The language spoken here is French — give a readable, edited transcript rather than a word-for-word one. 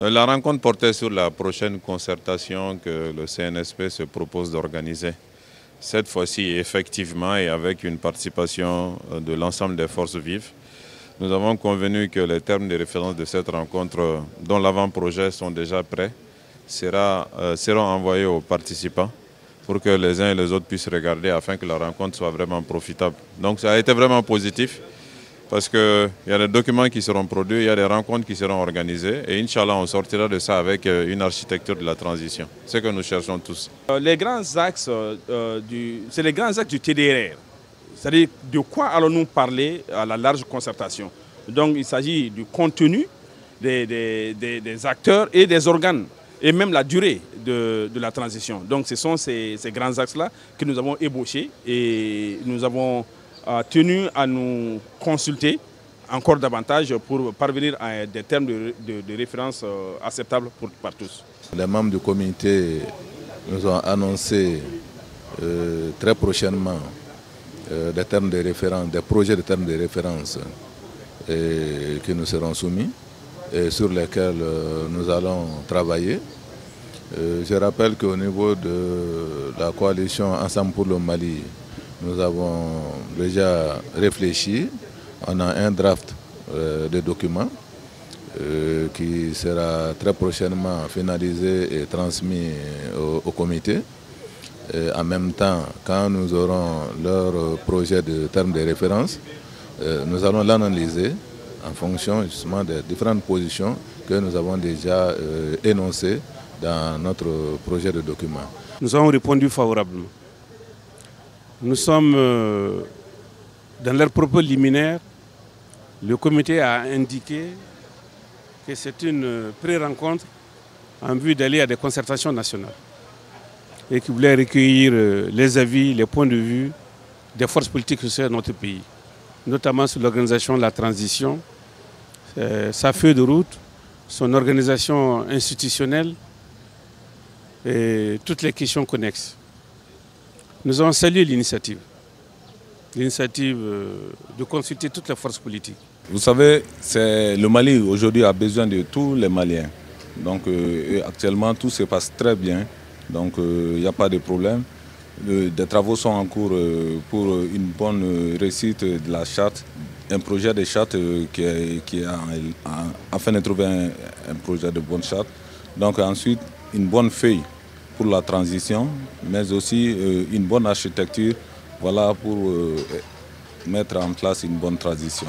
La rencontre portait sur la prochaine concertation que le CNSP se propose d'organiser. Cette fois-ci, effectivement, et avec une participation de l'ensemble des forces vives. Nous avons convenu que les termes de référence de cette rencontre, dont l'avant-projet sont déjà prêts, seront envoyés aux participants pour que les uns et les autres puissent regarder afin que la rencontre soit vraiment profitable. Donc ça a été vraiment positif parce qu'il y a des documents qui seront produits, il y a des rencontres qui seront organisées et Inch'Allah on sortira de ça avec une architecture de la transition. C'est ce que nous cherchons tous. Les grands axes, c'est les grands axes du TDR. C'est-à-dire de quoi allons-nous parler à la large concertation. Donc il s'agit du contenu des acteurs et des organes et même la durée de la transition. Donc ce sont ces grands axes-là que nous avons ébauchés et nous avons tenu à nous consulter encore davantage pour parvenir à des termes de référence acceptables par tous. Les membres du comité nous ont annoncé très prochainement des termes de référence, des projets de termes de référence qui nous seront soumis et sur lesquels nous allons travailler. Je rappelle qu'au niveau de la coalition Ensemble pour le Mali, nous avons déjà réfléchi. On a un draft de document qui sera très prochainement finalisé et transmis au comité. Et en même temps, quand nous aurons leur projet de termes de référence, nous allons l'analyser en fonction justement des différentes positions que nous avons déjà énoncées dans notre projet de document. Nous avons répondu favorablement. Nous sommes dans leurs propos liminaires. Le comité a indiqué que c'est une pré-rencontre en vue d'aller à des concertations nationales et qui voulait recueillir les avis, les points de vue des forces politiques sociales de notre pays, notamment sur l'organisation de la transition, sa feuille de route, son organisation institutionnelle et toutes les questions connexes. Nous avons salué l'initiative de consulter toutes les forces politiques. Vous savez, le Mali aujourd'hui a besoin de tous les Maliens. Donc actuellement tout se passe très bien, donc il n'y a pas de problème. Des travaux sont en cours pour une bonne réussite de la charte, un projet de charte afin de trouver un projet de bonne charte. Donc ensuite une bonne feuille pour la transition, mais aussi une bonne architecture, voilà, pour mettre en place une bonne transition.